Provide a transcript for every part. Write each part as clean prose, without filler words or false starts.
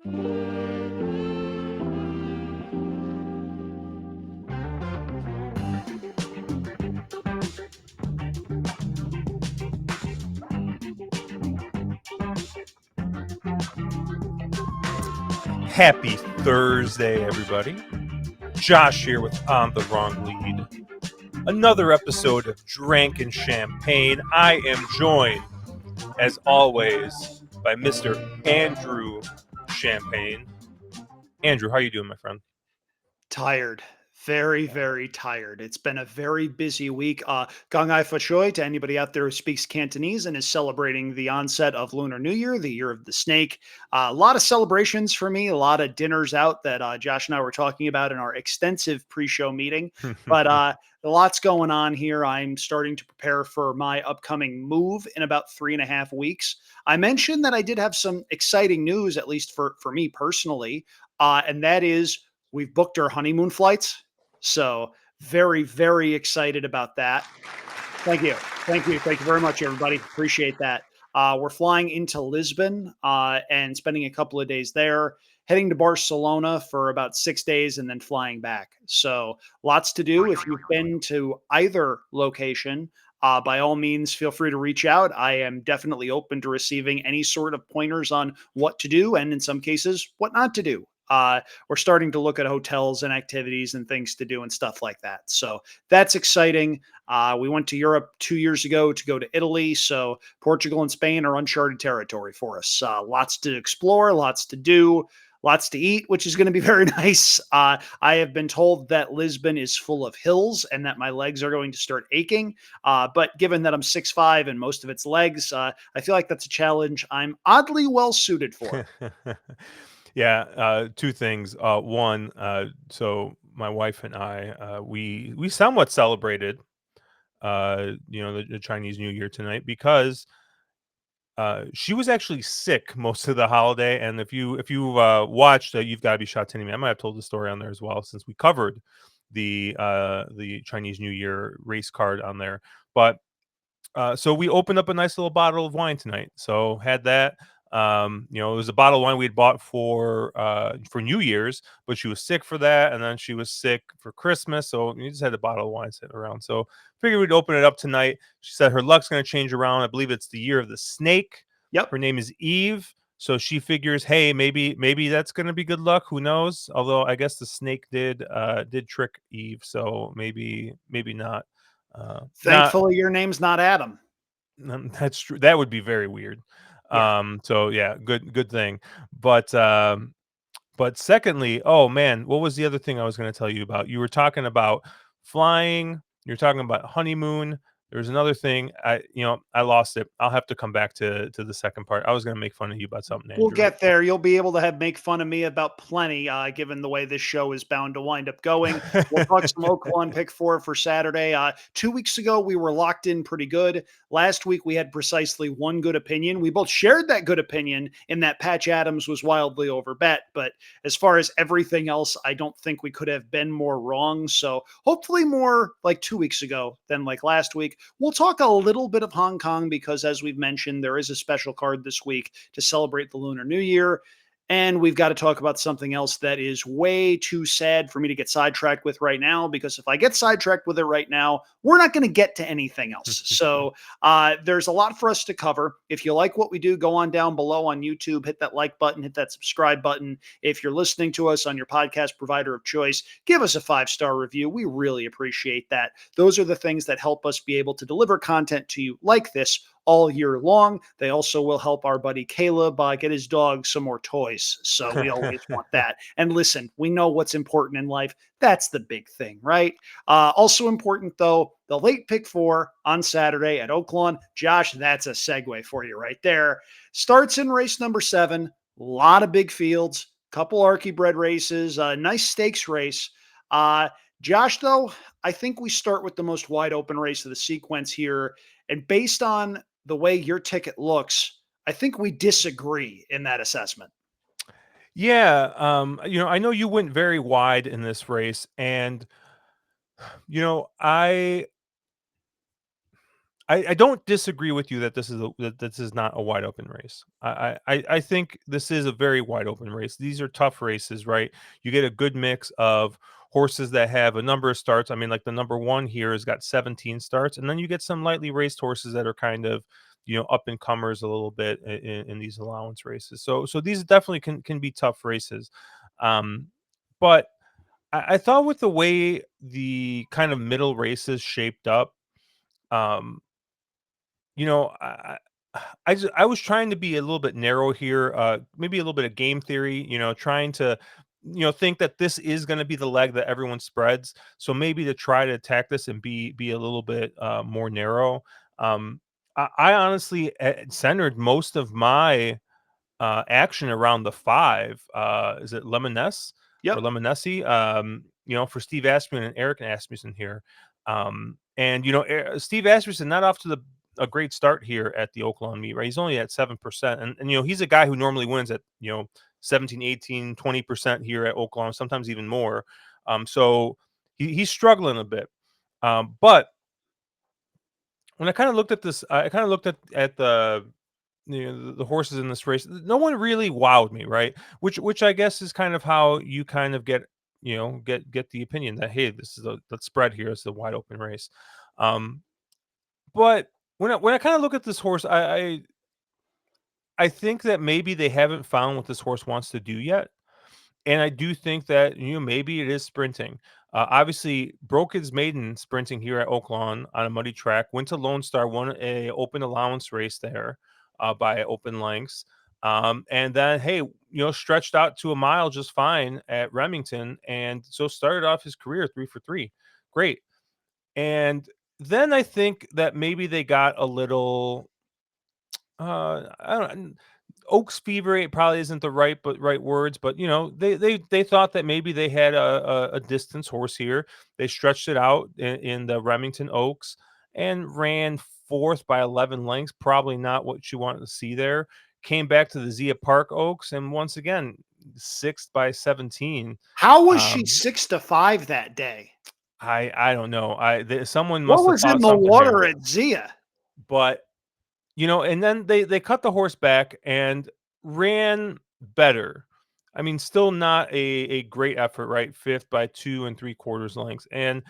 Happy Thursday, everybody. Josh here with On the Wrong Lead. Another episode of Drank and Champagne. I am joined, as always, by Mr. Andrew Champagne. Andrew, how are you doing, my friend? Tired. Very, very tired. It's been a very busy week. Gong Ai Fa Choi to anybody out there who speaks Cantonese and is celebrating the onset of Lunar New Year, the year of the snake. A lot of celebrations for me, a lot of dinners out that Josh and I were talking about in our extensive pre show meeting. But lots going on here. I'm starting to prepare for my upcoming move in about 3.5 weeks. I mentioned that I did have some exciting news, at least for me personally, and that is we've booked our honeymoon flights. So very, very excited about that. Thank you. Thank you. Thank you very much, everybody. Appreciate that. We're flying into Lisbon and spending a couple of days there, heading to Barcelona for about 6 days and then flying back. So lots to do. If you've been to either location, by all means, feel free to reach out. I am definitely open to receiving any sort of pointers on what to do and in some cases, what not to do. We're starting to look at hotels and activities and things to do and stuff like that. So that's exciting. We went to Europe 2 years ago to go to Italy. So Portugal and Spain are uncharted territory for us. Lots to explore, lots to do, lots to eat, which is going to be very nice. I have been told that Lisbon is full of hills and that my legs are going to start aching. But given that I'm 6'5" and most of it's legs, I feel like that's a challenge I'm oddly well suited for. Yeah, two things. One, so my wife and I, we somewhat celebrated, the Chinese New Year tonight because she was actually sick most of the holiday. And if you watched, You've Got to Be Shot to Me, I might have told the story on there as well since we covered the Chinese New Year race card on there. But so we opened up a nice little bottle of wine tonight. So had that. It was a bottle of wine we had bought for New Year's, but she was sick for that, and then she was sick for Christmas. So we just had a bottle of wine sitting around. So figured we'd open it up tonight. She said her luck's going to change around. I believe it's the year of the snake. Yep. Her name is Eve. So she figures, hey, maybe that's going to be good luck. Who knows? Although I guess the snake did trick Eve, so maybe not. Not Thankfully, your name's not Adam. That's true. That would be very weird. Yeah. So yeah, good thing. But secondly, oh man, what was the other thing I was going to tell you about? You were talking about flying, you're talking about honeymoon. There was another thing. I lost it. I'll have to come back to the second part. I was going to make fun of you about something, We'll Andrew. get there. You'll be able to make fun of me about plenty, given the way this show is bound to wind up going. We'll talk some Oaklawn pick for Saturday. 2 weeks ago, we were locked in pretty good. Last week, we had precisely one good opinion. We both shared that good opinion in that Patch Adams was wildly overbet. But as far as everything else, I don't think we could have been more wrong. So hopefully more like 2 weeks ago than like last week. We'll talk a little bit of Hong Kong because, as we've mentioned, there is a special card this week to celebrate the Lunar New Year. And we've got to talk about something else that is way too sad for me to get sidetracked with right now, because if I get sidetracked with it right now, we're not going to get to anything else. So there's a lot for us to cover. If you like what we do, go on down below on YouTube, hit that like button, hit that subscribe button. If you're listening to us on your podcast provider of choice, give us a 5-star review. We really appreciate that. Those are the things that help us be able to deliver content to you like this all year long. They also will help our buddy Caleb get his dog some more toys. So we always want that. And listen, we know what's important in life. That's the big thing, right? Also important, though, the late pick 4 on Saturday at Oaklawn. Josh, that's a segue for you right there. Starts in race number 7. A lot of big fields, couple Archie bred races, a nice stakes race. Josh, though, I think we start with the most wide open race of the sequence here. And based on the way your ticket looks, I think we disagree in that assessment. Yeah, I know you went very wide in this race, and I I don't disagree with you that this is not a wide open race. I think this is a very wide open race. These are tough races, right? You get a good mix of horses that have a number of starts. I mean, like the number one here has got 17 starts, and then you get some lightly raced horses that are kind of, up and comers a little bit in these allowance races. So these definitely can be tough races. But I thought with the way the kind of middle races shaped up, um, you know, I was trying to be a little bit narrow here, maybe a little bit of game theory, trying to, think that this is going to be the leg that everyone spreads. So maybe to try to attack this and be a little bit more narrow. Um, I honestly centered most of my action around the 5. Is it Lemoness or Yep. Lemonessi? For Steve Asmussen and Eric Asmussen here. And Steve Asmussen not off to a great start here at the Oaklawn meet, right? He's only at 7%. And he's a guy who normally wins at, 17, 18, 20% here at Oaklawn, sometimes even more. So he's struggling a bit. But when I kind of looked at this, I kind of looked at the horses in this race. No one really wowed me, right? Which I guess is kind of how you kind of get the opinion that, hey, this is the spread here is the wide open race. Um, but when I kind of look at this horse, I think that maybe they haven't found what this horse wants to do yet. And I do think that, maybe it is sprinting. Obviously, broke his maiden sprinting here at Oaklawn on a muddy track. Went to Lone Star, won a open allowance race there by open lengths. And then, hey, stretched out to a mile just fine at Remington, and so started off his career 3 for 3. Great. And then I think that maybe they got a little I don't Oaks fever it probably isn't the right words, but they thought that maybe they had a distance horse here. They stretched it out in the Remington Oaks and ran fourth by 11 lengths. Probably not what you wanted to see there. Came back to the Zia Park Oaks and once again sixth by 17. How was she Um, 6 to 5 that day? I don't know. Someone What must have was in thought the something there, water at Zia? but and then they cut the horse back and ran better. I mean, still not a great effort, right? Fifth by 2 3/4 lengths. And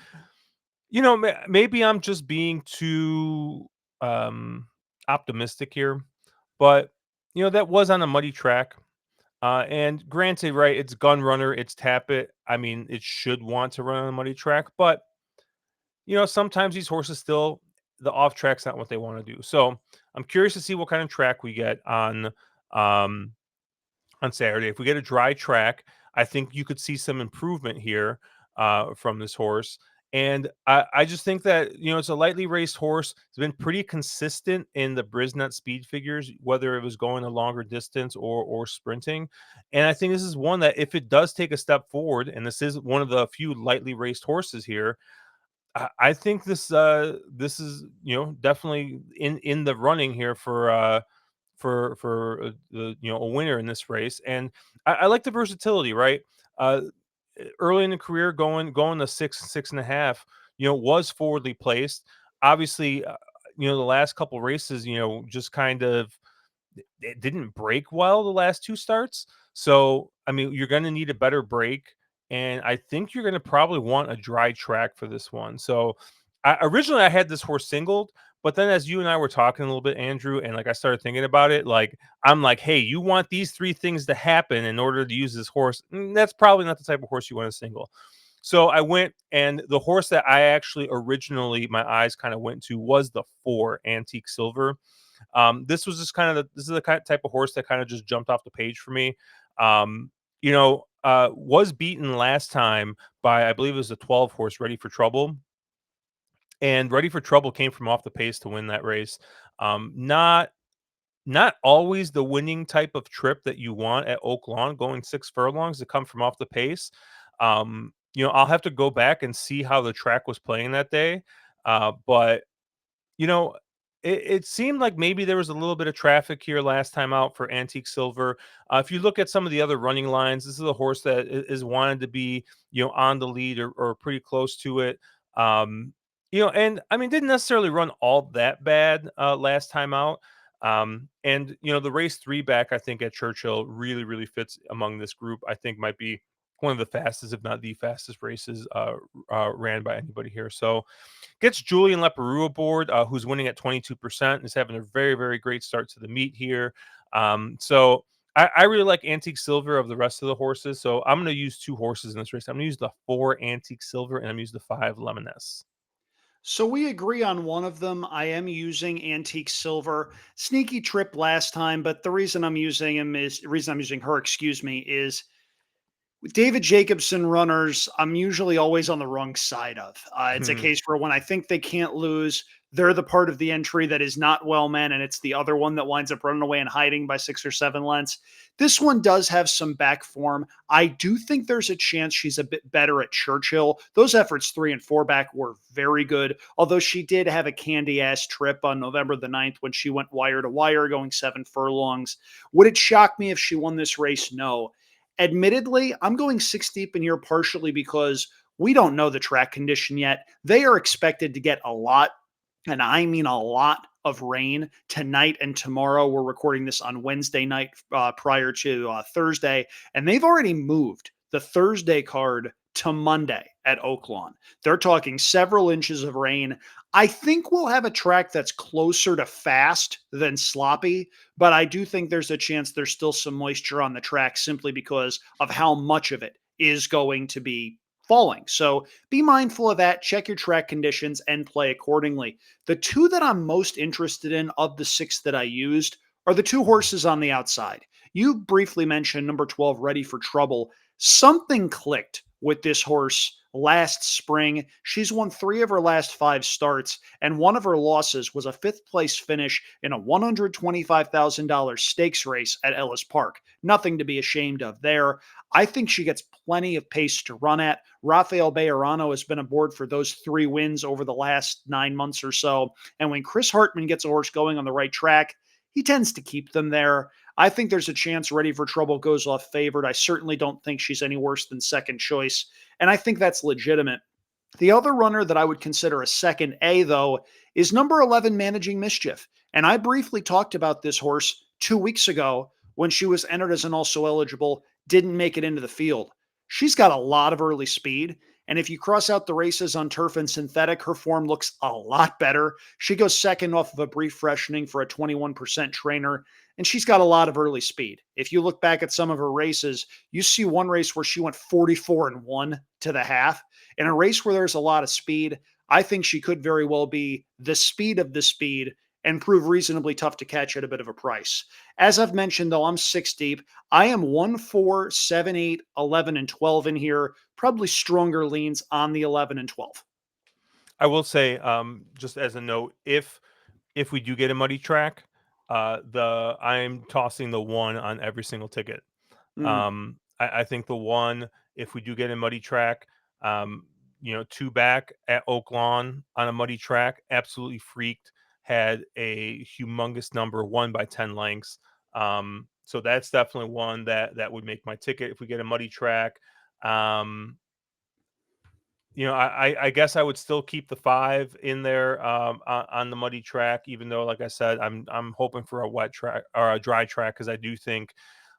maybe I'm just being too optimistic here, but that was on a muddy track. And granted, right, it's gun runner, it's tap it. I mean, it should want to run on a muddy track, but sometimes these horses still the off track's not what they want to do. So I'm curious to see what kind of track we get um on Saturday. If we get a dry track, I think you could see some improvement here from this horse. And I just think that it's a lightly raced horse. It's been pretty consistent in the Brisnet speed figures, whether it was going a longer distance or sprinting. And I think this is one that if it does take a step forward, and this is one of the few lightly raced horses here, I think this is definitely in the running here for the a winner in this race. And I like the versatility, right? uh Early in the career, going to 6.5, was forwardly placed. Obviously, the last couple races, just kind of it didn't break well the last 2 starts. So, I mean, you're gonna need a better break, and I think you're gonna probably want a dry track for this one. So, originally, I had this horse singled, but then as you and I were talking a little bit, Andrew, and, like, I started thinking about it, like, I'm like, "Hey, you want these 3 things to happen in order to use this horse. That's probably not the type of horse you wanna single." So, I went and the horse that I actually originally my eyes kinda went to was the 4, Antique Silver. This was just kind of this is the kind type of horse that kind of just jumped off the page for me. Was beaten last time by I believe it was a 12 horse, Ready for Trouble, and Ready for Trouble came from off the pace to win that race. Not always the winning type of trip that you want at Oak Lawn, going 6 furlongs to come from off the pace. I'll have to go back and see how the track was playing that day. But you know, it seemed like maybe there was a little bit of traffic here last time out for Antique Silver. If you look at some of the other running lines, this is a horse that is wanted to be, on the lead or pretty close to it. Um, And I mean, didn't necessarily run all that bad last time out. And the race three back, I think at Churchill really, really fits among this group. I think might be one of the fastest, if not the fastest races ran by anybody here. So gets Julian Leparoux aboard, who's winning at 22%, is having a very, very great start to the meet here. So I really like Antique Silver of the rest of the horses. So I'm going to use two horses in this race. I'm going to use the 4 Antique Silver and I'm going to use the 5 Lemoness. So we agree on one of them. I am using Antique Silver. Sneaky trip last time, but the reason I'm using her, excuse me, is with David Jacobson runners, I'm usually always on the wrong side of. It's a case where when I think they can't lose, they're the part of the entry that is not well man, and it's the other one that winds up running away and hiding by 6 or 7 lengths. This one does have some back form. I do think there's a chance she's a bit better at Churchill. Those efforts 3 and 4 back were very good, although she did have a candy ass trip on November the 9th when she went wire to wire going 7 furlongs. Would it shock me if she won this race? No. Admittedly, I'm going 6 deep in here partially because we don't know the track condition yet. They are expected to get a lot, and I mean a lot of rain tonight and tomorrow. We're recording this on Wednesday night prior to Thursday, and they've already moved the Thursday card to Monday at Oaklawn. They're talking several inches of rain. I think we'll have a track that's closer to fast than sloppy, but I do think there's a chance there's still some moisture on the track simply because of how much of it is going to be falling. So be mindful of that, check your track conditions, and play accordingly. The two that I'm most interested in of the 6 that I used are the 2 horses on the outside. You briefly mentioned number 12, Ready for Trouble. Something clicked with this horse last spring. She's won 3 of her last 5 starts, and one of her losses was a 5th place finish in a $125,000 stakes race at Ellis Park. Nothing to be ashamed of there. I think she gets plenty of pace to run at. Rafael Bejarano has been aboard for those 3 wins over the last 9 months or so. And when Chris Hartman gets a horse going on the right track, he tends to keep them there. I think there's a chance Ready for Trouble goes off favored. I certainly don't think she's any worse than second choice, and I think that's legitimate. The other runner that I would consider a second A, though, is number 11, Managing Mischief. And I briefly talked about this horse 2 weeks ago when she was entered as an also eligible, didn't make it into the field. She's got a lot of early speed. And if you cross out the races on turf and synthetic, her form looks a lot better. She goes second off of a brief freshening for a 21% trainer, and she's got a lot of early speed. If you look back at some of her races, you see one race where she went 44-1 to the half. In a race where there's a lot of speed, I think she could very well be the speed of the speed and prove reasonably tough to catch at a bit of a price. As I've mentioned, though, I'm 6 deep. I am 1, 4, 7, 8, 11, and 12 in here. Probably stronger leans on the 11 and 12. I will say, just as a note, if we do get a muddy track, the I'm tossing the 1 on every single ticket. Mm. I think the 1, if we do get a muddy track, 2 back at Oaklawn on a muddy track, absolutely freaked, had a humongous number, 1 by 10 lengths. So that's definitely one that would make my ticket if we get a muddy track. Um, I guess I would still keep the 5 in there, on the muddy track, even though, like I said, I'm hoping for a wet track or a dry track because I do think,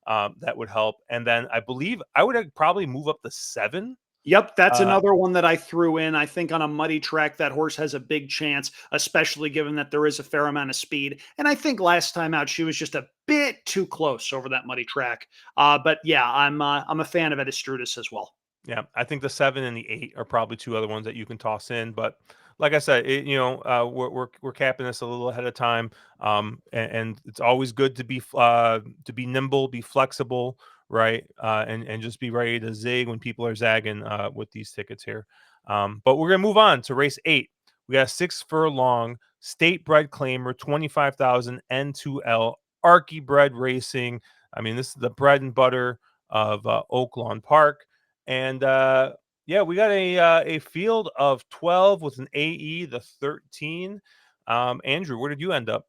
that would help. And then I believe I would, probably move up the 7. Yep, that's Uh, another one that I threw in. I think on a muddy track, that horse has a big chance, especially given that there is a fair amount of speed. And I think last time out, she was just a bit too close over that muddy track. But yeah, I'm a fan of Edistrudis as well. Yeah, I think the 7 and the 8 are probably 2 other ones that you can toss in, but like I said, we're capping this a little ahead of time, and it's always good to be nimble, be flexible, right, and just be ready to zig when people are zagging with these tickets here. But we're gonna move on to race 8. We got a 6 furlong state bred claimer, 25,000 N2L Archie bred racing. I mean, this is the bread and butter of Oaklawn Park. And yeah, we got a field of 12 with an AE, the 13. Andrew, where did you end up?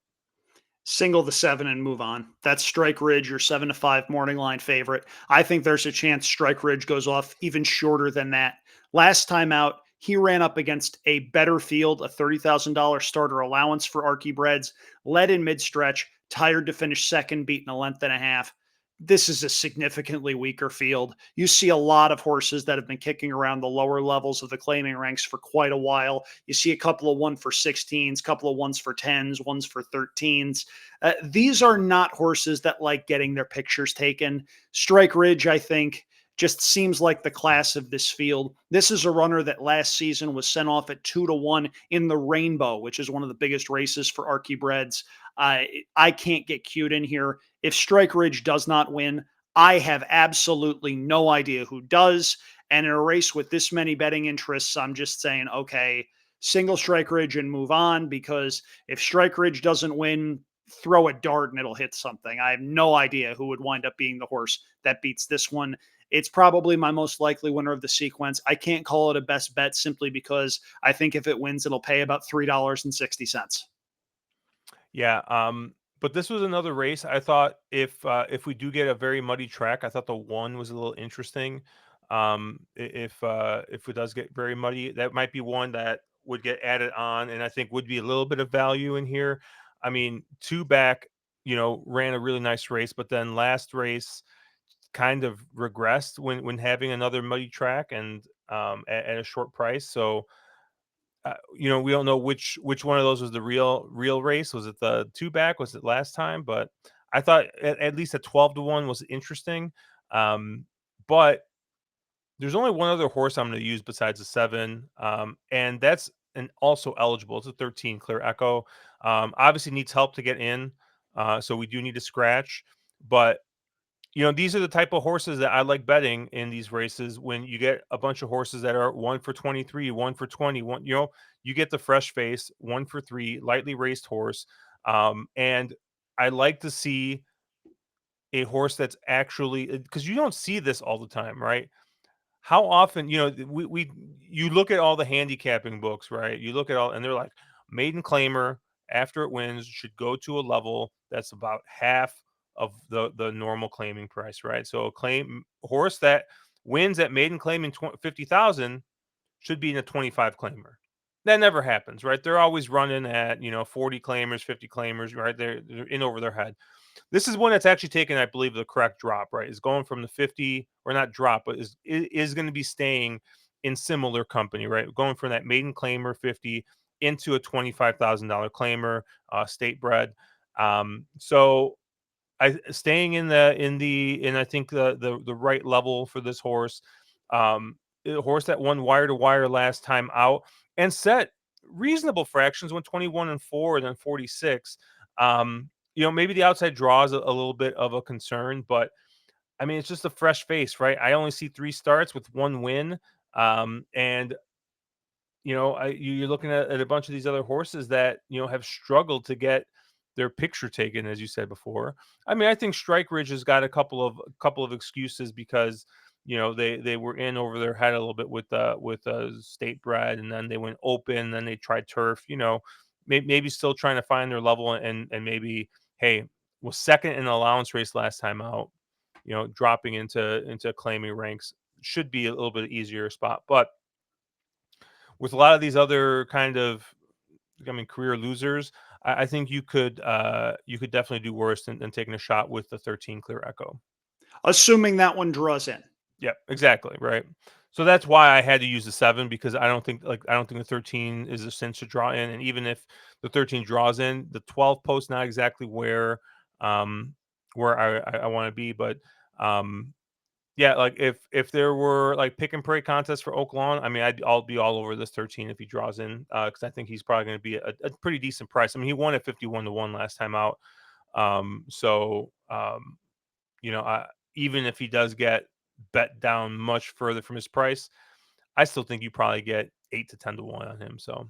Single the 7 and move on. That's Strike Ridge, your 7-5 morning line favorite. I think there's a chance Strike Ridge goes off even shorter than that. Last time out, He ran up against a better field, a $30,000 starter allowance for Archie led in mid stretch, tired to finish second, beaten a length and a half. This is a significantly weaker field. You see a lot of horses that have been kicking around the lower levels of the claiming ranks for quite a while. You see a couple of 1 for 16s, couple of ones for 10s, ones for 13s. These are not horses that like getting their pictures taken. Strike Ridge, I think, just seems like the class of this field. This is a runner that last season was sent off at 2-1 in the Rainbow, which is one of the biggest races for Archie Breds. I can't get cute in here. If Strike Ridge does not win, I have absolutely no idea who does. And in a race with this many betting interests, I'm just saying, okay, single Strike Ridge and move on, because if Strike Ridge doesn't win, throw a dart and it'll hit something. I have no idea who would wind up being the horse that beats this one. It's probably my most likely winner of the sequence. I can't call it a best bet simply because I think if it wins, it'll pay about $3.60. Yeah, but this was another race. I thought if we do get a very muddy track, I thought the one was a little interesting. If it does get very muddy, that might be one that would get added on, and I think would be a little bit of value in here. I mean, two back, ran a really nice race, but then last race kind of regressed when having another muddy track and at a short price. So we don't know which one of those was the real race. Was it the two back? Was it last time? But I thought at least a 12-1 was interesting. But there's only one other horse I'm going to use besides the seven, and that's and also eligible. It's a 13 Clear Echo. Obviously needs help to get in, so we do need to scratch. But these are the type of horses that I like betting in these races when you get a bunch of horses that are 1 for 23, 1 for 20, you get the fresh face, 1 for 3, lightly raced horse. And I like to see a horse that's actually because you don't see this all the time, right? How often, you look at all the handicapping books, right? You look at all, and they're like, maiden claimer after it wins should go to a level that's about half of the normal claiming price, right? So a claim horse that wins at maiden claiming 50,000 should be in a 25 claimer. That never happens, right? They're always running at 40 claimers, 50 claimers, right? They're in over their head. This is one that's actually taken, I believe, the correct drop, right? Is going from the 50 or not drop, but is going to be staying in similar company, right? Going from that maiden claimer 50 into a $25,000 claimer, state bred. So I staying in I think the right level for this horse. A horse that won wire to wire last time out and set reasonable fractions, went 21-4 and then 46. Maybe the outside draw is a little bit of a concern, but I mean it's just a fresh face, right? I only see 3 starts with 1 win. And you're looking at a bunch of these other horses that have struggled to get their picture taken, as you said before. I mean, I think Strike Ridge has got a couple of excuses because they were in over their head a little bit with state bred, and then they went open, then they tried turf. Maybe still trying to find their level, and maybe hey, was second in the allowance race last time out. Dropping into claiming ranks should be a little bit easier spot, but with a lot of these other kind of, I mean, career losers, I think you could definitely do worse than taking a shot with the 13 Clear Echo. Assuming that one draws in. Yeah, exactly, right. So that's why I had to use the seven because I don't think the 13 is a cinch to draw in, and even if the 13 draws in, the 12 post not exactly um where I want to be, but um yeah, like if there were like pick and pray contests for Oaklawn, I mean, I'll be all over this 13 if he draws in, because I think he's probably going to be a pretty decent price. I mean, he won at 51-1 last time out. So I even if he does get bet down much further from his price, I still think you probably get 8 to 10 to 1 on him. So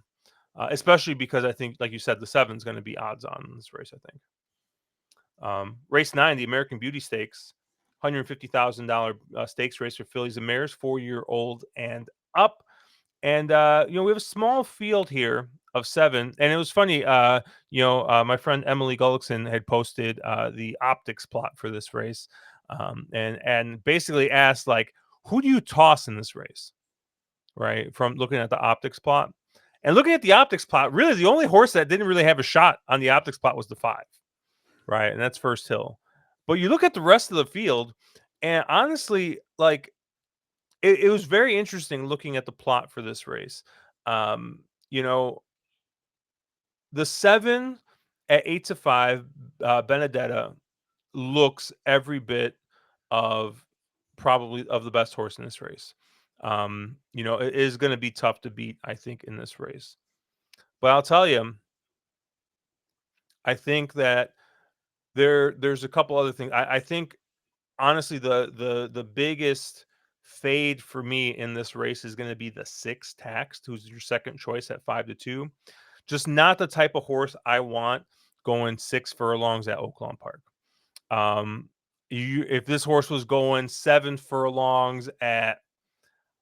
especially because I think, like you said, the seven's going to be odds on in this race. I think. Race 9, the American Beauty Stakes, $150,000 stakes race for fillies and mares, 4-year-old and up. And we have a small field here of 7. And it was funny. My friend Emily Gullickson had posted the optics plot for this race, and basically asked like, who do you toss in this race? right? From looking at the optics plot. And looking at the optics plot, really the only horse that didn't really have a shot on the optics plot was the 5, right? And that's First Hill. But you look at the rest of the field, and honestly, like it was very interesting looking at the plot for this race. Um, you know, the 7 at 8 to 5, Benedetta looks every bit of probably of the best horse in this race. It is going to be tough to beat, I think, in this race. But I'll tell you, I think that there's a couple other things. I think honestly the biggest fade for me in this race is going to be the 6 Taxed, who's your second choice at 5 to 2. Just not the type of horse I want going 6 furlongs at Oaklawn Park. If this horse was going 7 furlongs at,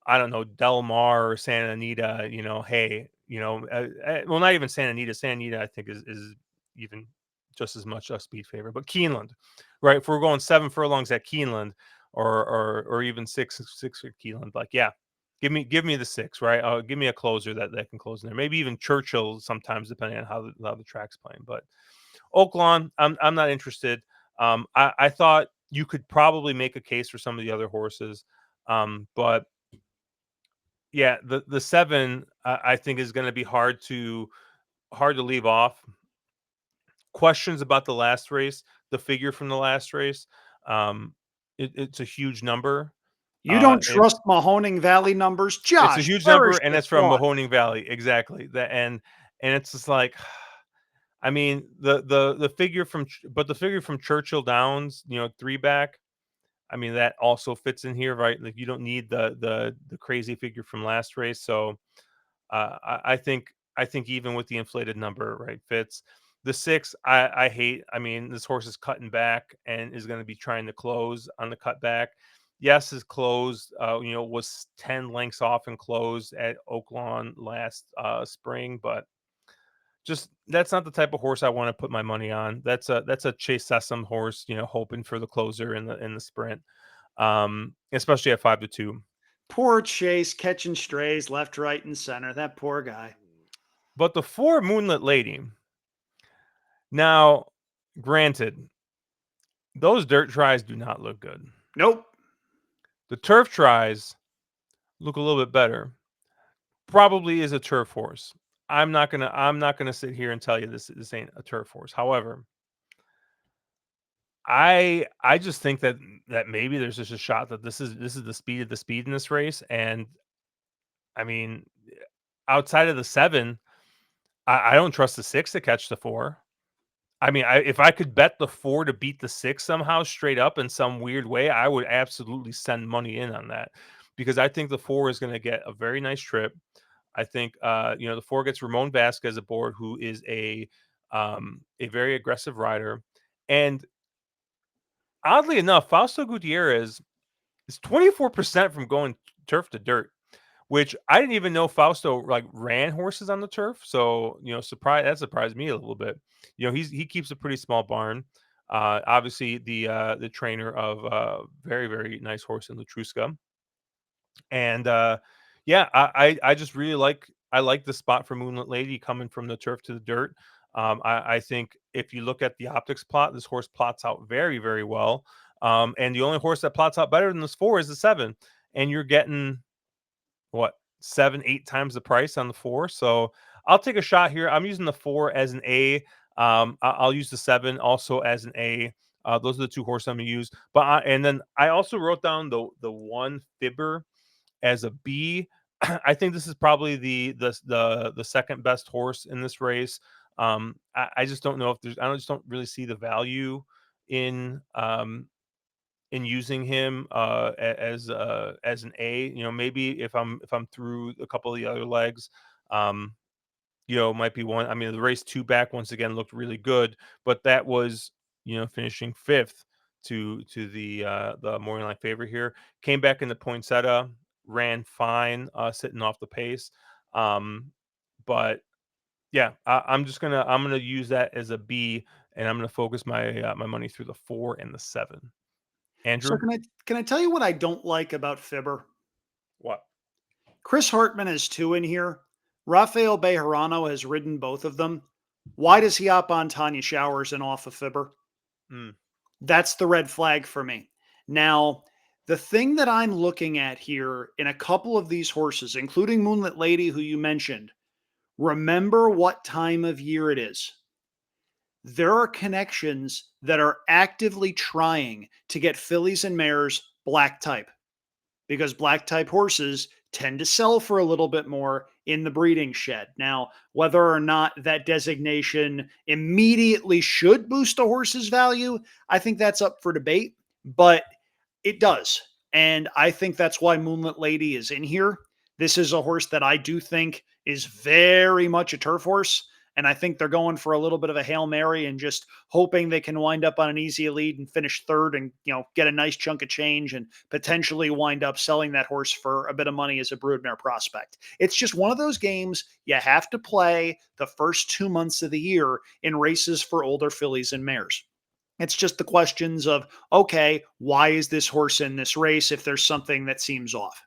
I don't know, Del Mar or Santa Anita, hey, well, not even Santa Anita. Santa Anita, I think, is even just as much a speed favorite. But Keeneland, right? If we're going 7 furlongs at Keeneland, or even six at Keeneland, like, yeah, give me the 6, right? Give me a closer that can close in there. Maybe even Churchill sometimes, depending on how the track's playing. But Oaklawn, I'm not interested. I thought you could probably make a case for some of the other horses, but yeah, the 7, I think, is going to be hard to leave off. Questions about the last race, the figure from the last race. Um, it's a huge number. You don't It, trust Mahoning Valley numbers? it's a Josh, huge number, perish and the it's from thought. Mahoning Valley, exactly. And it's just like, I mean, the figure but the figure from Churchill Downs, 3 back. I mean, that also fits in here, right? Like, you don't need the crazy figure from last race. So I think even with the inflated number, right, fits. The 6, I hate. I mean, this horse is cutting back and is going to be trying to close on the cutback. Yes, his close, was 10 lengths off and closed at Oaklawn last spring, but just that's not the type of horse I want to put my money on. That's a Chase Sessom horse, hoping for the closer in the sprint, especially at 5 to 2. Poor Chase catching strays left, right, and center. That poor guy. But the 4 Moonlit Lady. Now, granted, those dirt tries do not look good. Nope. The turf tries look a little bit better. Probably is a turf horse. I'm not gonna sit here and tell you this ain't a turf horse. However, I just think that maybe there's just a shot that this is the speed of the speed in this race. And I mean, outside of the 7, I don't trust the 6 to catch the 4. I mean, if I could bet the 4 to beat the 6 somehow straight up in some weird way, I would absolutely send money in on that, because I think the 4 is going to get a very nice trip. I think the 4 gets Ramon Vasquez aboard, who is a very aggressive rider, and oddly enough, Fausto Gutierrez is 24% from going turf to dirt, which I didn't even know Fausto like ran horses on the turf. So, that surprised me a little bit. He keeps a pretty small barn. Obviously the trainer of very, very nice horse in Latruska. And yeah, I just really like the spot for Moonlit Lady coming from the turf to the dirt. I think if you look at the optics plot, this horse plots out very, very well. And the only horse that plots out better than this 4 is the 7. And you're getting what, 7, 8 times the price on the 4. So I'll take a shot here. I'm using the 4 as an A. I'll use the 7 also as an A. Those are the 2 horses I'm gonna use. And then I also wrote down the 1 Fibber as a B. I think this is probably the second best horse in this race. I just don't know if there's. I just don't really see the value in using him as an A. Maybe if I'm through a couple of the other legs, um, might be one. I mean, the race 2 back once again looked really good, but that was finishing 5th to the morning line favorite here. Came back in the poinsettia, ran fine, sitting off the pace. But yeah, I'm gonna use that as a B, and I'm gonna focus my money through the 4 and the 7. So Andrew, can I tell you what I don't like about Fibber? what? Chris Hartman has two in here. Rafael Bejarano has ridden both of them. Why does he hop on Tanya Showers and off of Fibber? Mm, That's the red flag for me. Now, the thing that I'm looking at here in a couple of these horses, including Moonlit Lady, who you mentioned, remember what time of year it is. There are connections that are actively trying to get fillies and mares black type because black type horses tend to sell for a little bit more in the breeding shed. Now, whether or not that designation immediately should boost a horse's value, I think that's up for debate, but it does. And I think that's why Moonlit Lady is in here. This is a horse that I do think is very much a turf horse. And I think they're going for a little bit of a Hail Mary and just hoping they can wind up on an easy lead and finish third and, get a nice chunk of change and potentially wind up selling that horse for a bit of money as a broodmare prospect. It's just one of those games you have to play the first 2 months of the year in races for older fillies and mares. It's just the questions of, okay, why is this horse in this race if there's something that seems off?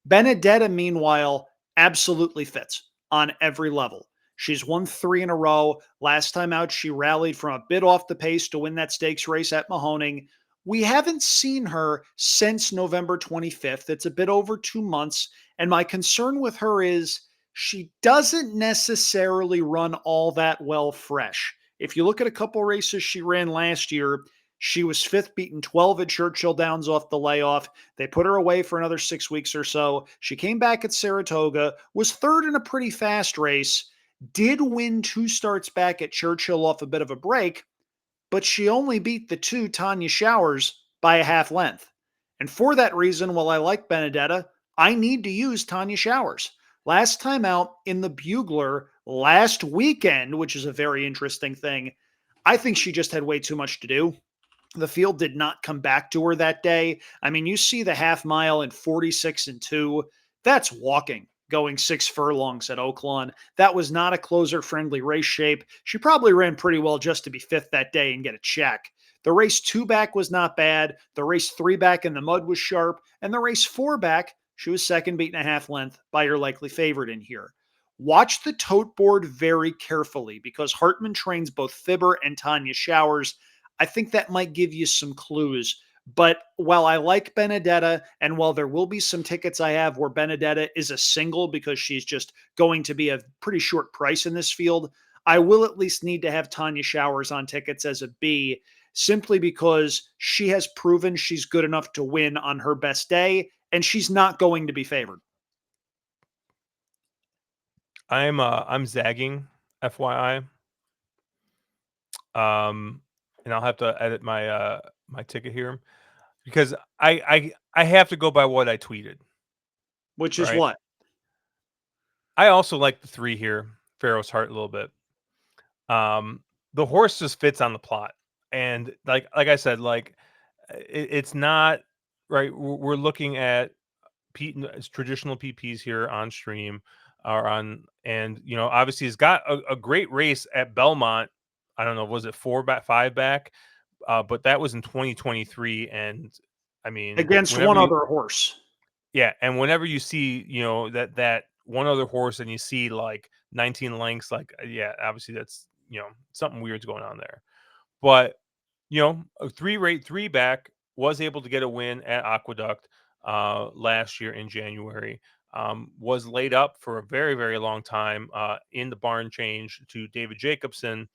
Benedetta, meanwhile, absolutely fits on every level. She's won three in a row. Last time out, she rallied from a bit off the pace to win that stakes race at Mahoning. We haven't seen her since November 25th. It's a bit over 2 months. And my concern with her is she doesn't necessarily run all that well fresh. If you look at a couple races she ran last year, she was fifth, beaten 12 at Churchill Downs off the layoff. They put her away for another 6 weeks or so. She came back at Saratoga, was third in a pretty fast race, did win two starts back at Churchill off a bit of a break, but she only beat the two Tanya Showers by a half length. And for that reason, while I like Benedetta, I need to use Tanya Showers. Last time out in the Bugler last weekend, which is a very interesting thing, I think she just had way too much to do. The field did not come back to her that day. I mean, you see the half mile in 46 and 2. That's walking going 6 furlongs at Oaklawn. That was not a closer friendly race shape. She probably ran pretty well just to be fifth that day and get a check. The race two back was not bad. The race three back in the mud was sharp. And the race four back, she was second, beaten a half length by your likely favorite in here. Watch the tote board very carefully because Hartman trains both Fibber and Tanya Showers. I think that might give you some clues. But while I like Benedetta, and while there will be some tickets I have where Benedetta is a single because she's just going to be a pretty short price in this field, I will at least need to have Tanya Showers on tickets as a B, simply because she has proven she's good enough to win on her best day, and she's not going to be favored. I'm zagging, FYI. Um, and I'll have to edit my ticket here because I have to go by what I tweeted, Which is right? what? I also like the three here, Pharaoh's Heart a little bit. Um, the horse just fits on the plot, and like I said, it's not right. We're looking at it's traditional PPs here on stream or on, and obviously he's got a great race at Belmont. I don't know, was it four back, five back? But that was in 2023, and I mean, Against whenever one you, other horse. yeah, and whenever you see, that one other horse, and you see like 19 lengths, like yeah, obviously that's something weird's going on there. But a three back was able to get a win at Aqueduct last year in January. Was laid up for a very, very long time in the barn change to David Jacobson,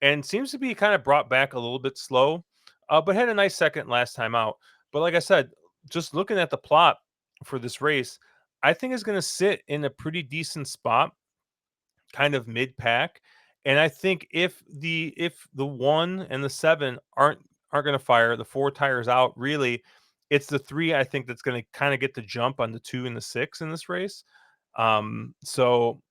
and seems to be kind of brought back a little bit slow, but had a nice second last time out. But like I said, just looking at the plot for this race, I think is going to sit in a pretty decent spot, kind of mid pack. And I think if the 1 and the 7 aren't going to fire, the 4 tires out, really it's the 3 I think that's going to kind of get the jump on the 2 and the 6 in this race. So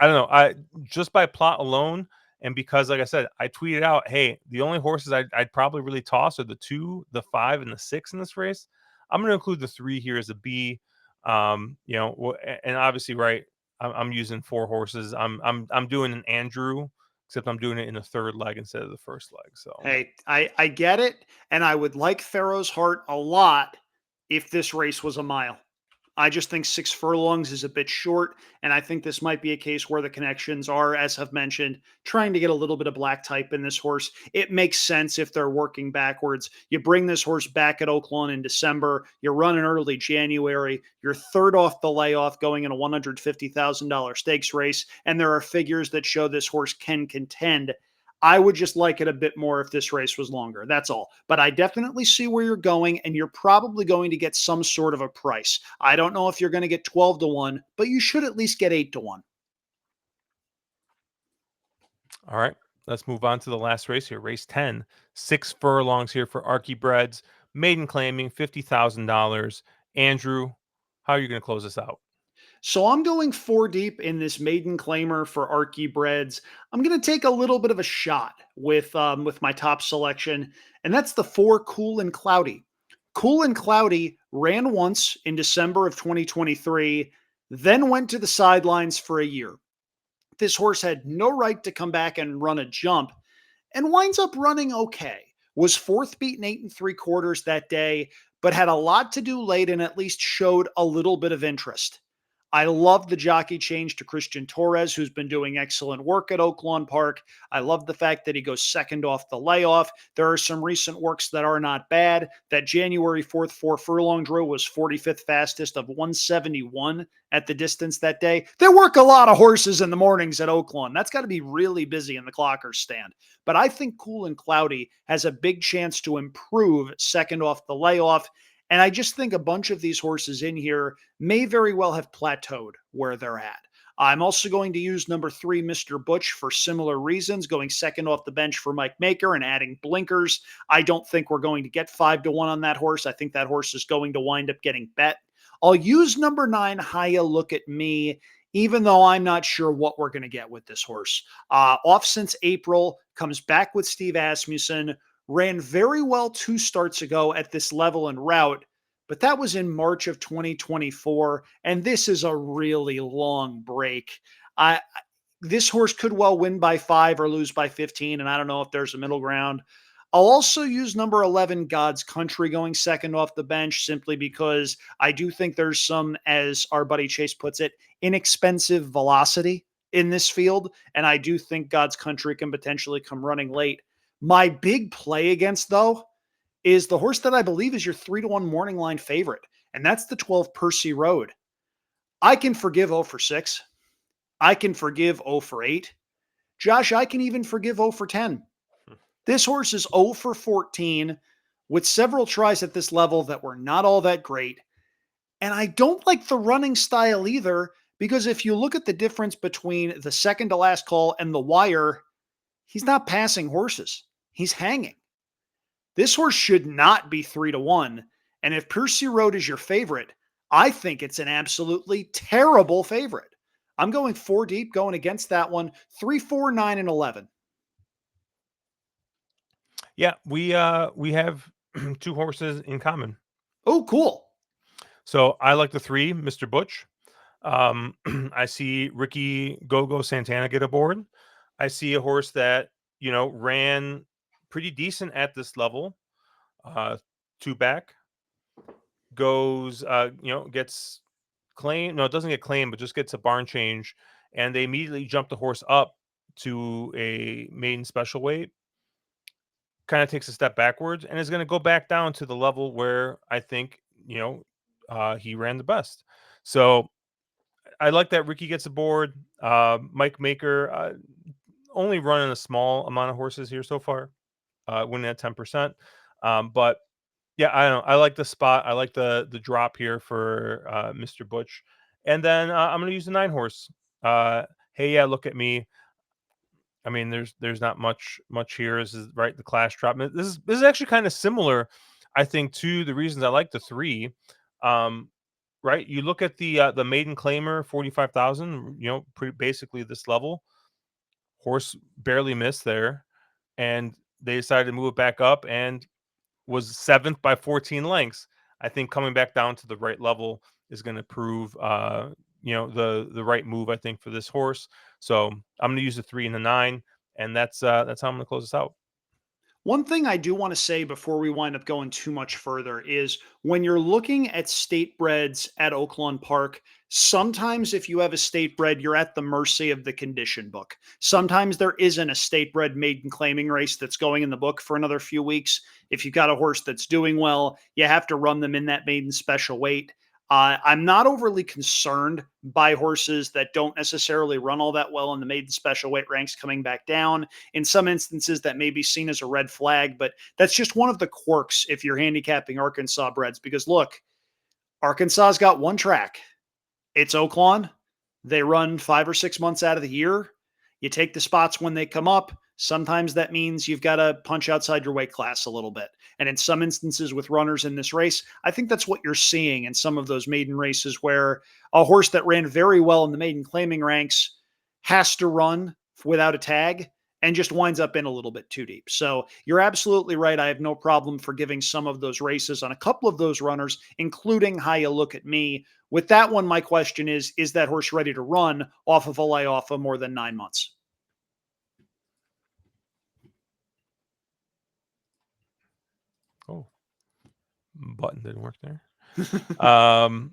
I don't know. I just by plot alone, and because like I said, I tweeted out, "Hey, the only horses I'd probably really toss are the 2, the 5, and the 6 in this race." I'm going to include the 3 here as a B. And obviously, right, I'm using 4 horses. I'm doing an Andrew, except I'm doing it in the third leg instead of the first leg. So Hey, I get it, and I would like Pharaoh's Heart a lot if this race was a mile. I just think 6 furlongs is a bit short. And I think this might be a case where the connections are, as I've mentioned, trying to get a little bit of black type in this horse. It makes sense if they're working backwards. You bring this horse back at Oaklawn in December, you run in early January, you're third off the layoff going in a $150,000 stakes race, and there are figures that show this horse can contend. I would just like it a bit more if this race was longer. That's all. But I definitely see where you're going, and you're probably going to get some sort of a price. I don't know if you're going to get 12 to 1, but you should at least get 8 to 1. All right, let's move on to the last race here. Race 10, 6 furlongs here for Archie Breads. Maiden claiming $50,000. Andrew, how are you going to close this out? So I'm going 4 deep in this maiden claimer for Archie Breads. I'm going to take a little bit of a shot with my top selection, and that's the 4 Cool and Cloudy. Cool and Cloudy ran once in December of 2023, then went to the sidelines for a year. This horse had no right to come back and run a jump, and winds up running okay. Was fourth beaten 8 3/4 that day, but had a lot to do late and at least showed a little bit of interest. I love the jockey change to Christian Torres, who's been doing excellent work at Oaklawn Park. I love the fact that he goes second off the layoff. There are some recent works that are not bad. That January 4th 4 furlong drill was 45th fastest of 171 at the distance that day. There work a lot of horses in the mornings at Oaklawn. That's got to be really busy in the clockers stand. But I think Cool and Cloudy has a big chance to improve second off the layoff. And I just think a bunch of these horses in here may very well have plateaued where they're at. I'm also going to use number 3, Mr. Butch, for similar reasons, going second off the bench for Mike Maker and adding blinkers. I don't think we're going to get 5 to 1 on that horse. I think that horse is going to wind up getting bet. I'll use number 9, Hiya Look at Me, even though I'm not sure what we're going to get with this horse. Off since April, comes back with Steve Asmussen, ran very well 2 starts ago at this level and route, but that was in March of 2024, and this is a really long break. I This horse could well win by 5 or lose by 15, and I don't know if there's a middle ground. I'll also use number 11, God's Country, going second off the bench, simply because I do think there's some, as our buddy Chase puts it, inexpensive velocity in this field. And I do think God's Country can potentially come running late. My big play against, though, is the horse that I believe is your 3 to 1 morning line favorite, and that's the 12 Percy Road. I can forgive 0 for 6. I can forgive 0 for 8. Josh, I can even forgive 0 for 10. This horse is 0 for 14 with several tries at this level that were not all that great. And I don't like the running style either, because if you look at the difference between the second to last call and the wire, he's not passing horses. He's hanging. This horse should not be 3 to 1. And if Percy Road is your favorite, I think it's an absolutely terrible favorite. I'm going 4 deep, going against that one. 3, 4, 9, and 11. Yeah, we have 2 horses in common. Oh, cool. So I like the 3, Mr. Butch. Um, I see Ricky Gogo Santana get aboard. I see a horse that, ran pretty decent at this level. 2 back goes, gets claim. No, it doesn't get claimed, but just gets a barn change, and they immediately jump the horse up to a maiden special weight. Kind of takes a step backwards and is going to go back down to the level where I think he ran the best. So I like that Ricky gets aboard. Mike Maker only running a small amount of horses here so far, winning at 10%. But yeah, I don't know. I like the spot. I like the drop here for Mr. Butch. And then I'm going to use the 9 horse. Hey, yeah, look at me. I mean, there's not much here. This is right, the class drop. This is actually kind of similar, I think, to the reasons I like the 3. Right, you look at the maiden claimer 45,000. Pretty basically this level. Horse barely missed there, and they decided to move it back up and was 7th by 14 lengths. I think coming back down to the right level is going to prove, the right move, I think, for this horse. So I'm going to use the 3 and the 9, and that's how I'm going to close this out. One thing I do want to say before we wind up going too much further is when you're looking at state breds at Oaklawn Park, sometimes if you have a state bred, you're at the mercy of the condition book. Sometimes there isn't a state bred maiden claiming race that's going in the book for another few weeks. If you've got a horse that's doing well, you have to run them in that maiden special weight. I'm not overly concerned by horses that don't necessarily run all that well in the maiden special weight ranks coming back down. In some instances, that may be seen as a red flag, but that's just one of the quirks if you're handicapping Arkansas breds. Because look, Arkansas's got one track. It's Oaklawn. They run 5 or 6 months out of the year. You take the spots when they come up. Sometimes that means you've got to punch outside your weight class a little bit. And in some instances with runners in this race, I think that's what you're seeing in some of those maiden races where a horse that ran very well in the maiden claiming ranks has to run without a tag and just winds up in a little bit too deep. So you're absolutely right. I have no problem forgiving some of those races on a couple of those runners, including How You Look at Me. With that one, my question is that horse ready to run off of a layoff of more than 9 months? Oh, button didn't work there. Um,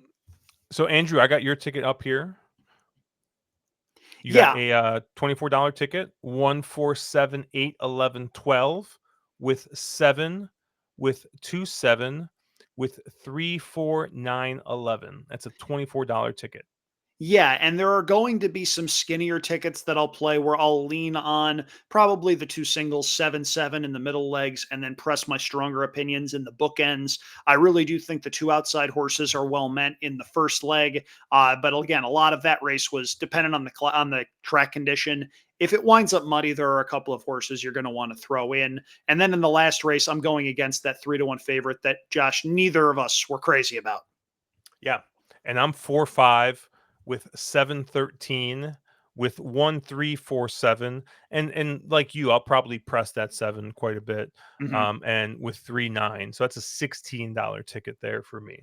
so Andrew, I got your ticket up here. You got Yeah. a $24 ticket, 147 8 11 12 with 7 with 2 7 with 3 4 9 11. That's a $24 ticket. Yeah, and there are going to be some skinnier tickets that I'll play where I'll lean on probably the two singles, 7-7 in the middle legs, and then press my stronger opinions in the bookends. I really do think the two outside horses are well meant in the first leg, but again, a lot of that race was dependent on the track condition. If it winds up muddy, there are a couple of horses you're going to want to throw in, and then in the last race, I'm going against that 3-1 favorite that Josh, neither of us were crazy about. Yeah. And I'm 4-5 with 7-13 with 1-3-4-7. And like you, I'll probably press that 7 quite a bit. Mhm. And with 3-9. So that's a $16 ticket there for me.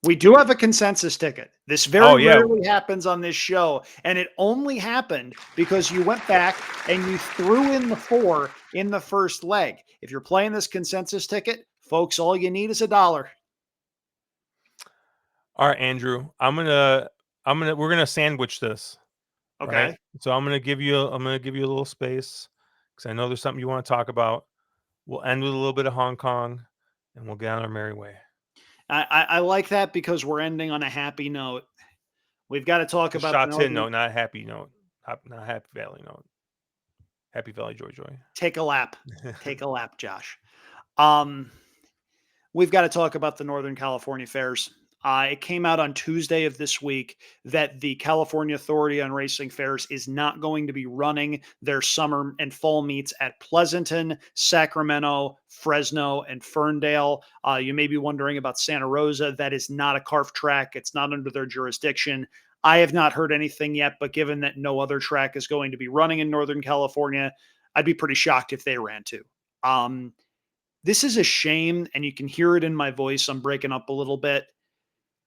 We do have a consensus ticket. This Oh very yeah. rarely happens on this show, and it only happened because you went back and you threw in the 4 in the first leg. If you're playing this consensus ticket, folks, all you need is $1. All right, Andrew. We're gonna sandwich this. Right. Okay. So I'm gonna give you a little space because I know there's something you want to talk about. We'll end with a little bit of Hong Kong and we'll get on our merry way. I like that because we're ending on a happy note. We've got to talk A about the Shatin Northern. note, not a happy note. Not a happy valley note. Happy Valley Joy Joy. Take a lap. Take a lap, Josh. Um, we've got to talk about the Northern California fairs. It came out on Tuesday of this week that the California Authority on Racing Fairs is not going to be running their summer and fall meets at Pleasanton, Sacramento, Fresno, and Ferndale. You may be wondering about Santa Rosa. That is not a CARF track. It's not under their jurisdiction. I have not heard anything yet, but given that no other track is going to be running in Northern California, I'd be pretty shocked if they ran to. This is a shame, and you can hear it in my voice. I'm breaking up a little bit.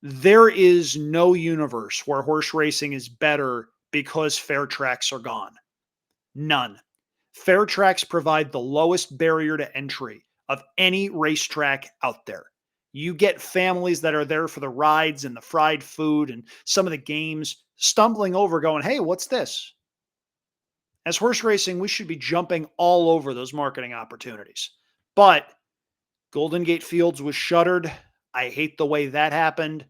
There is no universe where horse racing is better because fair tracks are gone. None. Fair tracks provide the lowest barrier to entry of any racetrack out there. You get families that are there for the rides and the fried food and some of the games stumbling over going, hey, what's this? As horse racing, we should be jumping all over those marketing opportunities. But Golden Gate Fields was shuttered. I hate the way that happened.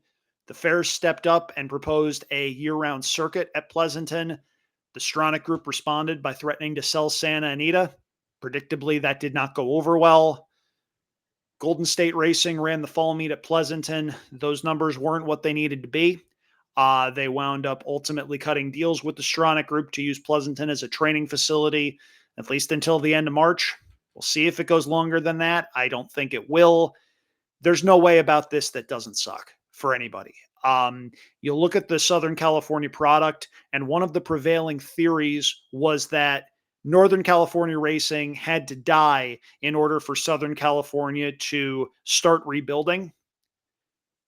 The fairs stepped up and proposed a year-round circuit at Pleasanton. The Stronach Group responded by threatening to sell Santa Anita. Predictably, that did not go over well. Golden State Racing ran the fall meet at Pleasanton. Those numbers weren't what they needed to be. They wound up ultimately cutting deals with the Stronach Group to use Pleasanton as a training facility, at least until the end of March. We'll see if it goes longer than that. I don't think it will. There's no way about this that doesn't suck for anybody. You look at the Southern California product, and one of the prevailing theories was that Northern California racing had to die in order for Southern California to start rebuilding.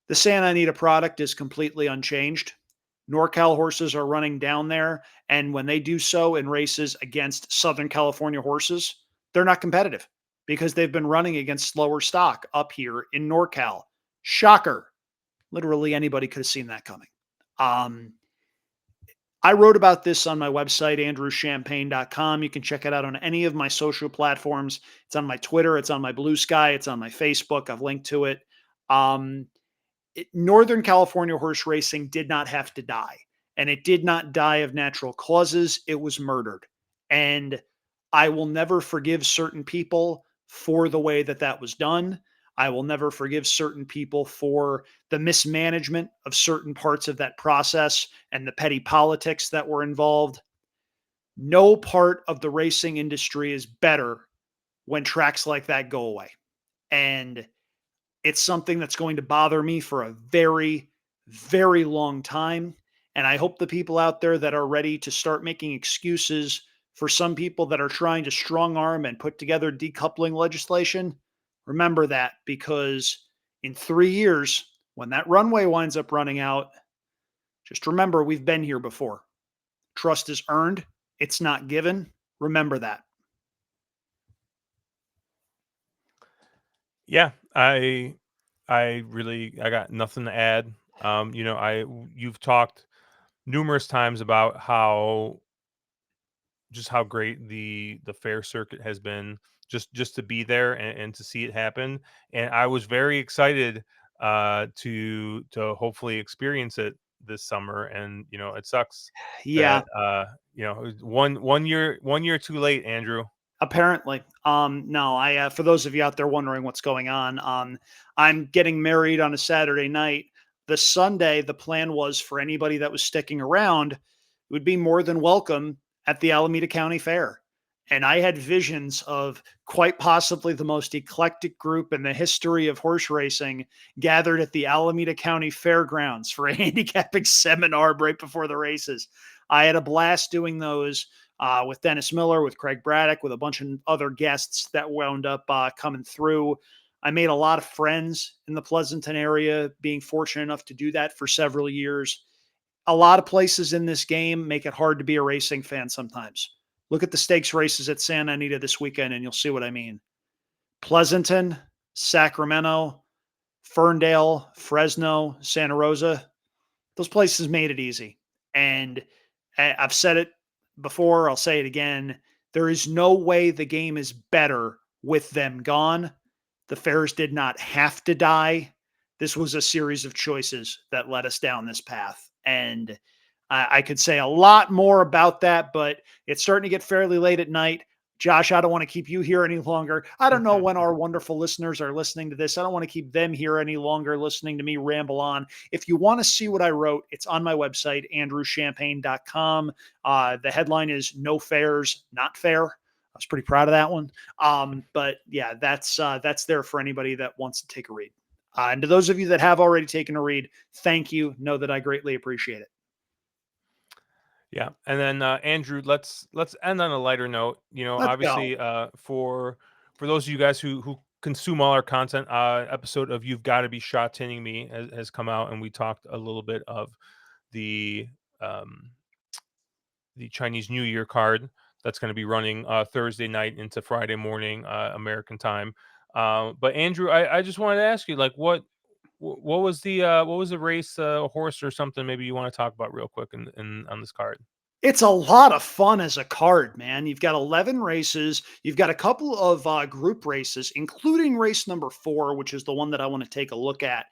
The Santa Anita product is completely unchanged. NorCal horses are running down there, and when they do so in races against Southern California horses, they're not competitive because they've been running against slower stock up here in NorCal. Shocker. Literally anybody could have seen that coming. Um, I wrote about this on my website, andrewchampagne.com. You can check it out on any of my social platforms. It's on my Twitter, it's on my Blue Sky, it's on my Facebook. I've linked to it. Um, Northern California horse racing did not have to die, and it did not die of natural causes. It was murdered. And I will never forgive certain people for the way that that was done. I will never forgive certain people for the mismanagement of certain parts of that process and the petty politics that were involved. No part of the racing industry is better when tracks like that go away. And it's something that's going to bother me for a very, very long time. And I hope the people out there that are ready to start making excuses for some people that are trying to strong arm and put together decoupling legislation, remember that, because in 3 years, when that runway winds up running out, just remember we've been here before. Trust is earned, it's not given. Remember that. Yeah, I got nothing to add. You've talked numerous times about how great the fair circuit has been, just to be there and to see it happen. And I was very excited to hopefully experience it this summer. And it sucks Yeah, that one year too late, Andrew. apparently. No, for those of you out there wondering what's going on, I'm getting married on a Saturday night. The Sunday, the plan was for anybody that was sticking around would be more than welcome at the Alameda County Fair. And I had visions of quite possibly the most eclectic group in the history of horse racing gathered at the Alameda County Fairgrounds for a handicapping seminar right before the races. I had a blast doing those with Dennis Miller, with Craig Braddock, with a bunch of other guests that wound up coming through. I made a lot of friends in the Pleasanton area, being fortunate enough to do that for several years. A lot of places in this game make it hard to be a racing fan sometimes. Look at the stakes races at Santa Anita this weekend, and you'll see what I mean. Pleasanton, Sacramento, Ferndale, Fresno, Santa Rosa, those places made it easy. And I've said it before, I'll say it again. There is no way the game is better with them gone. The fairs did not have to die. This was a series of choices that led us down this path. And I could say a lot more about that, but it's starting to get fairly late at night. Josh, I don't want to keep you here any longer. I don't know when our wonderful listeners are listening to this. I don't want to keep them here any longer listening to me ramble on. If you want to see what I wrote, it's on my website, andrewchampagne.com. The headline is No Fairs, Not Fair. I was pretty proud of that one. But yeah, that's there for anybody that wants to take a read. And to those of you that have already taken a read, thank you. Know that I greatly appreciate it. Yeah, and then Andrew, let's end on a lighter note. Let's go. Obviously, for those of you guys who consume all our content, episode of "You've Got to Be Shot Tinning Me" has come out, and we talked a little bit of the um, the Chinese New Year card that's going to be running Thursday night into Friday morning American time. But Andrew, I just wanted to ask you, like, what was the race, horse or something? Maybe you want to talk about real quick in on this card. It's a lot of fun as a card, man. You've got 11 races. You've got a couple of group races, including race number 4, which is the one that I want to take a look at.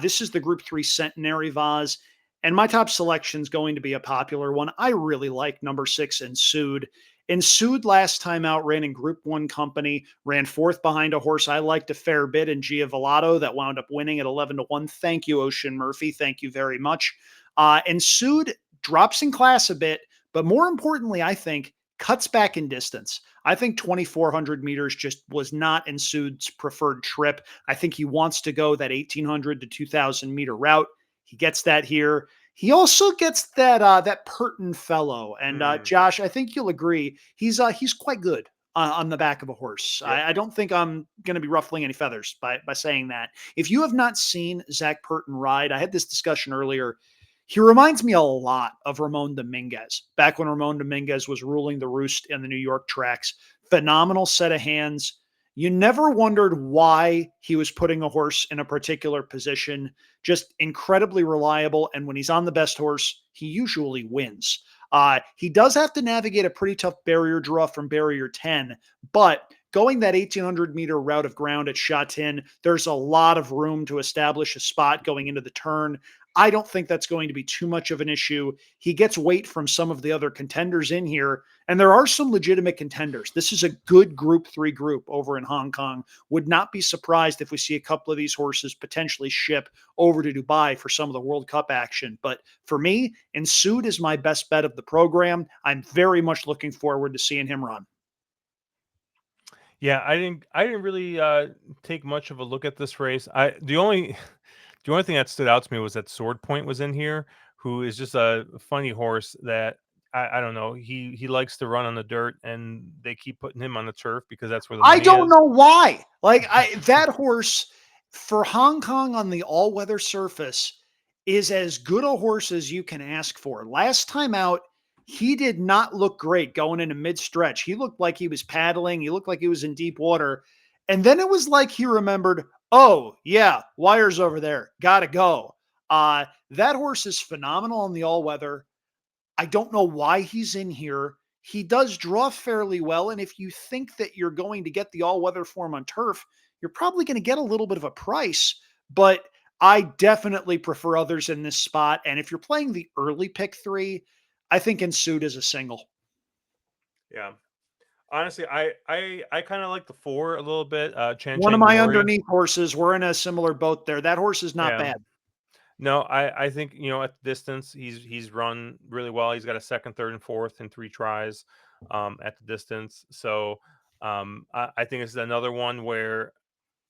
This is the Group 3 Centenary Vase. And my top selection is going to be a popular one. I really like number 6, Ensued. Ensued last time out ran in Group 1 company, ran 4th behind a horse I liked a fair bit in Giavolato that wound up winning at 11-1. Thank you, Ocean Murphy. Thank you very much. Ensued drops in class a bit, but more importantly, I think cuts back in distance. I think 2,400 meters just was not Ensued's preferred trip. I think he wants to go that 1,800 to 2,000 meter route. He gets that here. He also gets that Purton fellow, and Mm, Josh, I think you'll agree he's quite good on the back of a horse. yep. I don't think I'm going to be ruffling any feathers by saying that. If you have not seen Zach Purton ride, I had this discussion earlier. He reminds me a lot of Ramon Dominguez back when Ramon Dominguez was ruling the roost in the New York tracks. phenomenal set of hands. You never wondered why he was putting a horse in a particular position. Just incredibly reliable. And when he's on the best horse, he usually wins. He does have to navigate a pretty tough barrier draw from barrier 10, but going that 1,800-meter route of ground at Shatin, there's a lot of room to establish a spot going into the turn. I don't think that's going to be too much of an issue. He gets weight from some of the other contenders in here, and there are some legitimate contenders. This is a good Group 3 group over in Hong Kong. Would not be surprised if we see a couple of these horses potentially ship over to Dubai for some of the World Cup action. But for me, Ensued is my best bet of the program. I'm very much looking forward to seeing him run. Yeah, I didn't really take much of a look at this race. The only thing that stood out to me was that Sword Point was in here, who is just a funny horse that I don't know. He likes to run on the dirt, and they keep putting him on the turf because that's where the I money don't is. know why. Like that horse for Hong Kong on the all-weather surface is as good a horse as you can ask for. Last time out, he did not look great going into mid-stretch. He looked like he was paddling. He looked like he was in deep water. And then it was like he remembered, oh, yeah, wires over there. Gotta go. That horse is phenomenal on the all-weather. I don't know why he's in here. He does draw fairly well. And if you think that you're going to get the all weather form on turf, you're probably going to get a little bit of a price. But I definitely prefer others in this spot. And if you're playing the early pick 3, I think Ensued is a single. Yeah. Honestly, I kind of like the 4 a little bit. Chan One of Chang my Glory. underneath horses, we're in a similar boat there. That horse is not Yeah. bad. No, I think at the distance he's run really well. He's got a second, third, and fourth in 3 tries at the distance. So I think this is another one where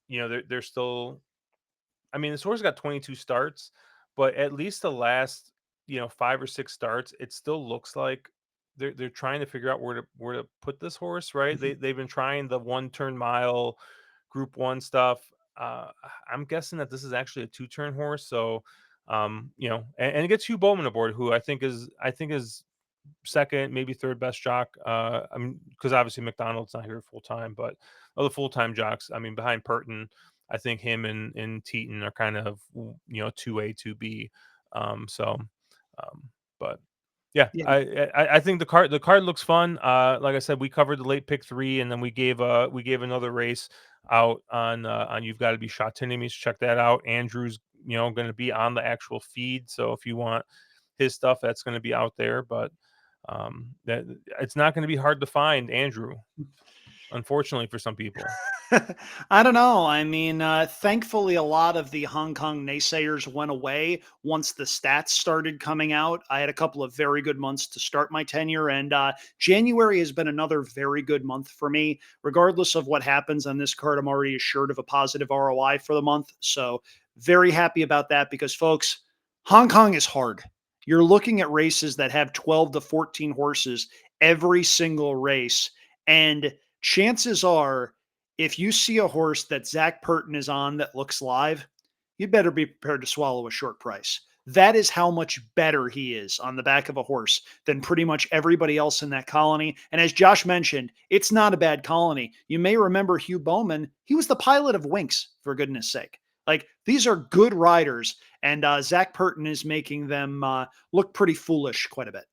they're still. I mean, this horse got 22 starts, but at least the last 5 or 6 starts, it still looks like they're trying to figure out where to put this horse. Right? Mhm. They've been trying the 1 turn mile, Group 1 stuff. Uh, I'm guessing that this is actually a 2 turn horse. So, and it gets Hugh Bowman aboard, who I think is second, maybe third best jock. I mean, because obviously McDonald's not here full time, but other full time jocks. I mean, behind Purton, I think him and Teton are kind of 2A, 2B. So, but yeah, Yeah. I think the card looks fun. Like I said, we covered the late pick 3, and then we gave another race out on You've Got to Be Shot Enemies. Check that out. Andrew's going to be on the actual feed, so if you want his stuff, that's going to be out there. But that it's not going to be hard to find Andrew, unfortunately for some people. I don't know. I mean, thankfully, a lot of the Hong Kong naysayers went away once the stats started coming out. I had a couple of very good months to start my tenure, and January has been another very good month for me. Regardless of what happens on this card, I'm already assured of a positive ROI for the month. So, very happy about that because, folks, Hong Kong is hard. You're looking at races that have 12 to 14 horses every single race. And chances are, if you see a horse that Zach Purton is on that looks live, you better be prepared to swallow a short price. That is how much better he is on the back of a horse than pretty much everybody else in that colony. And as Josh mentioned, it's not a bad colony. You may remember Hugh Bowman. He was the pilot of Winx, for goodness sake. Like, these are good riders, and Zach Purton is making them look pretty foolish quite a bit.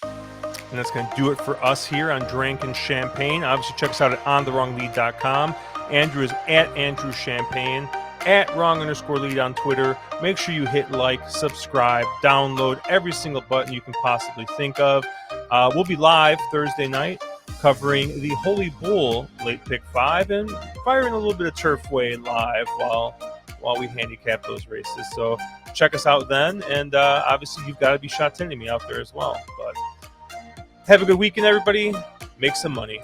And that's going to do it for us here on Drink and Champagne. Obviously, check us out at ontherwronglead.com. Andrew is at Andrew Champagne, at wrong_lead on Twitter. Make sure you hit like, subscribe, download every single button you can possibly think of. We'll be live Thursday night covering the Holy Bull Late Pick 5 and firing a little bit of Turfway live while we handicap those races. So check us out then. And obviously, You've Got to Be Shot to me out there as well. But have a good weekend, everybody. Make some money.